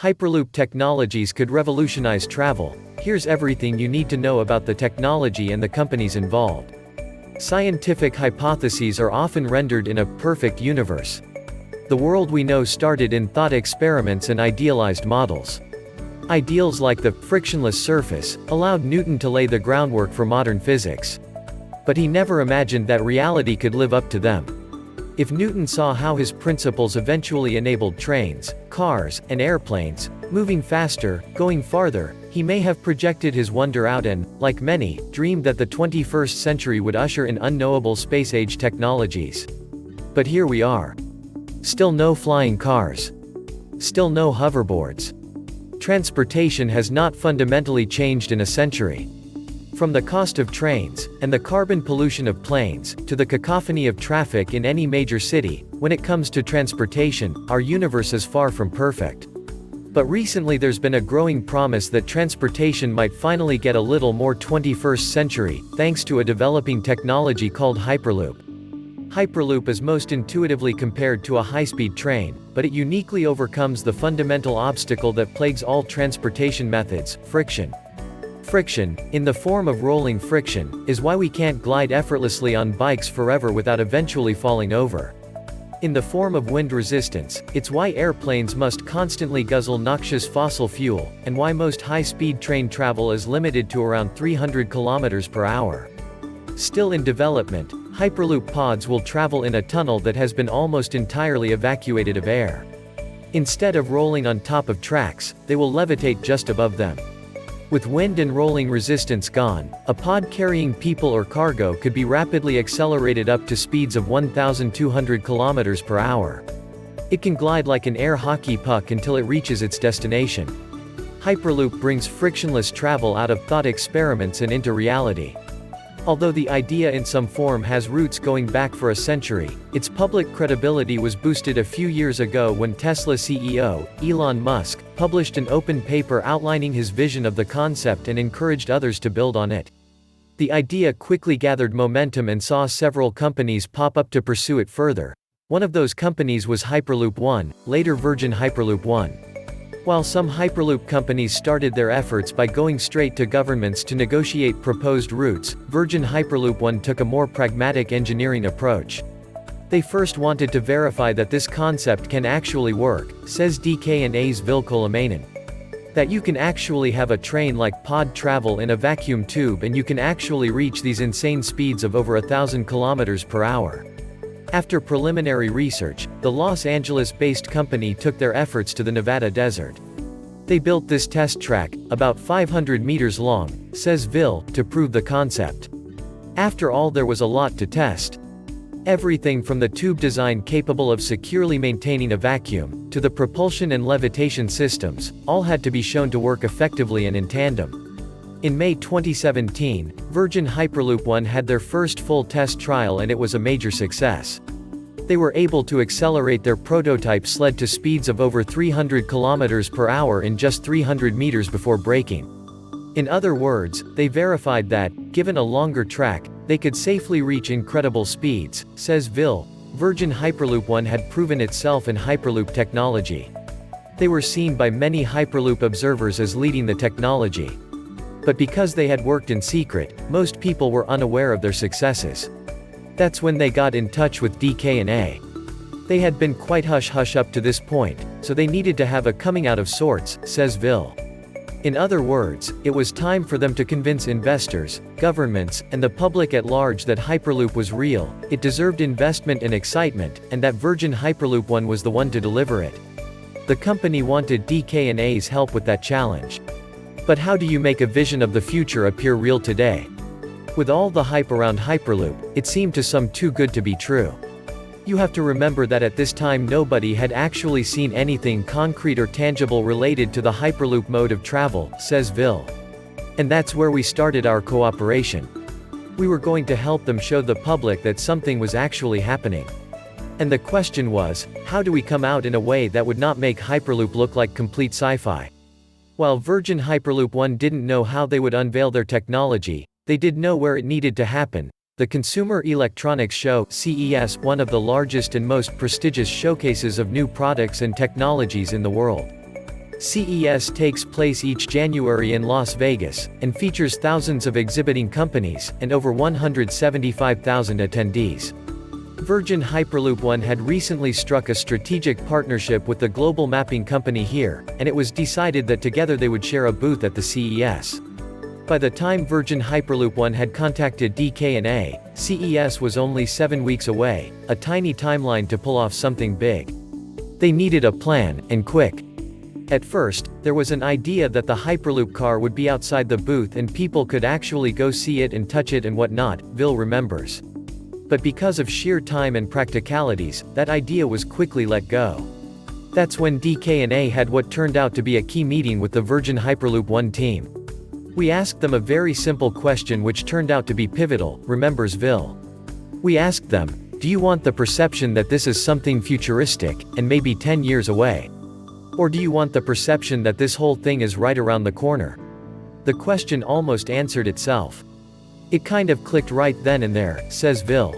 Hyperloop technologies could revolutionize travel. Here's everything you need to know about the technology and the companies involved. Scientific hypotheses are often rendered in a perfect universe. The world we know started in thought experiments and idealized models. Ideals like the frictionless surface allowed Newton to lay the groundwork for modern physics. But he never imagined that reality could live up to them. If Newton saw how his principles eventually enabled trains, cars, and airplanes, moving faster, going farther, he may have projected his wonder out and, like many, dreamed that the 21st century would usher in unknowable space-age technologies. But here we are. Still no flying cars. Still no hoverboards. Transportation has not fundamentally changed in a century. From the cost of trains, and the carbon pollution of planes, to the cacophony of traffic in any major city, when it comes to transportation, our universe is far from perfect. But recently there's been a growing promise that transportation might finally get a little more 21st century, thanks to a developing technology called Hyperloop. Hyperloop is most intuitively compared to a high-speed train, but it uniquely overcomes the fundamental obstacle that plagues all transportation methods: friction. Friction, in the form of rolling friction, is why we can't glide effortlessly on bikes forever without eventually falling over. In the form of wind resistance, it's why airplanes must constantly guzzle noxious fossil fuel, and why most high-speed train travel is limited to around 300 km per hour. Still in development, Hyperloop pods will travel in a tunnel that has been almost entirely evacuated of air. Instead of rolling on top of tracks, they will levitate just above them. With wind and rolling resistance gone, a pod carrying people or cargo could be rapidly accelerated up to speeds of 1,200 km per hour. It can glide like an air hockey puck until it reaches its destination. Hyperloop brings frictionless travel out of thought experiments and into reality. Although the idea in some form has roots going back for a century, its public credibility was boosted a few years ago when Tesla CEO, Elon Musk, published an open paper outlining his vision of the concept and encouraged others to build on it. The idea quickly gathered momentum and saw several companies pop up to pursue it further. One of those companies was Hyperloop One, later Virgin Hyperloop One. While some Hyperloop companies started their efforts by going straight to governments to negotiate proposed routes, Virgin Hyperloop One took a more pragmatic engineering approach. They first wanted to verify that this concept can actually work, says DK&A's Vil Kolamainen. That you can actually have a train-like pod travel in a vacuum tube and you can actually reach these insane speeds of over 1,000 km per hour. After preliminary research, the Los Angeles-based company took their efforts to the Nevada desert. They built this test track, about 500 meters long, says Vil, to prove the concept. After all, there was a lot to test. Everything from the tube design capable of securely maintaining a vacuum, to the propulsion and levitation systems, all had to be shown to work effectively and in tandem. In May 2017, Virgin Hyperloop One had their first full test trial and it was a major success. They were able to accelerate their prototype sled to speeds of over 300 km per hour in just 300 meters before braking. In other words, they verified that, given a longer track, they could safely reach incredible speeds, says Vil. Virgin Hyperloop One had proven itself in Hyperloop technology. They were seen by many Hyperloop observers as leading the technology. But because they had worked in secret, most people were unaware of their successes. That's when they got in touch with DK&A. They had been quite hush-hush up to this point, so they needed to have a coming out of sorts, says Vil. In other words, it was time for them to convince investors, governments, and the public at large that Hyperloop was real, it deserved investment and excitement, and that Virgin Hyperloop One was the one to deliver it. The company wanted DK&A's help with that challenge. But how do you make a vision of the future appear real today? With all the hype around Hyperloop, it seemed to some too good to be true. You have to remember that at this time nobody had actually seen anything concrete or tangible related to the Hyperloop mode of travel, says Vil. And that's where we started our cooperation. We were going to help them show the public that something was actually happening. And the question was, how do we come out in a way that would not make Hyperloop look like complete sci-fi? While Virgin Hyperloop One didn't know how they would unveil their technology, they did know where it needed to happen. The Consumer Electronics Show, CES, one of the largest and most prestigious showcases of new products and technologies in the world. CES takes place each January in Las Vegas, and features thousands of exhibiting companies, and over 175,000 attendees. Virgin Hyperloop One had recently struck a strategic partnership with the global mapping company here, and it was decided that together they would share a booth at the CES. By the time Virgin Hyperloop One had contacted DK&A, CES was only 7 weeks away, a tiny timeline to pull off something big. They needed a plan, and quick. At first, there was an idea that the Hyperloop car would be outside the booth and people could actually go see it and touch it and whatnot, Vil remembers. But because of sheer time and practicalities, that idea was quickly let go. That's when DK&A had what turned out to be a key meeting with the Virgin Hyperloop One team. We asked them a very simple question which turned out to be pivotal, remembers Vil. We asked them, do you want the perception that this is something futuristic, and maybe 10 years away? Or do you want the perception that this whole thing is right around the corner? The question almost answered itself. It kind of clicked right then and there, says Vil.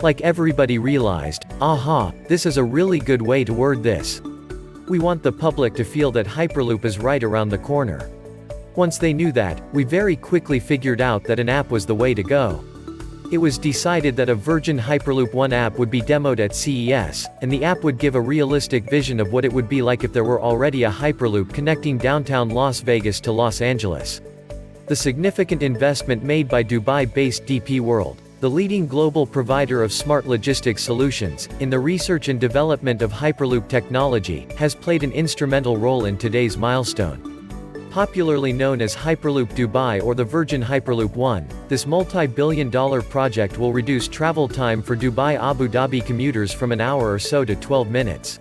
Like everybody realized, aha, this is a really good way to word this. We want the public to feel that Hyperloop is right around the corner. Once they knew that, we very quickly figured out that an app was the way to go. It was decided that a Virgin Hyperloop One app would be demoed at CES, and the app would give a realistic vision of what it would be like if there were already a Hyperloop connecting downtown Las Vegas to Los Angeles. The significant investment made by Dubai-based DP World, the leading global provider of smart logistics solutions, in the research and development of Hyperloop technology, has played an instrumental role in today's milestone. Popularly known as Hyperloop Dubai or the Virgin Hyperloop One, this multi-billion-dollar project will reduce travel time for Dubai-Abu Dhabi commuters from an hour or so to 12 minutes.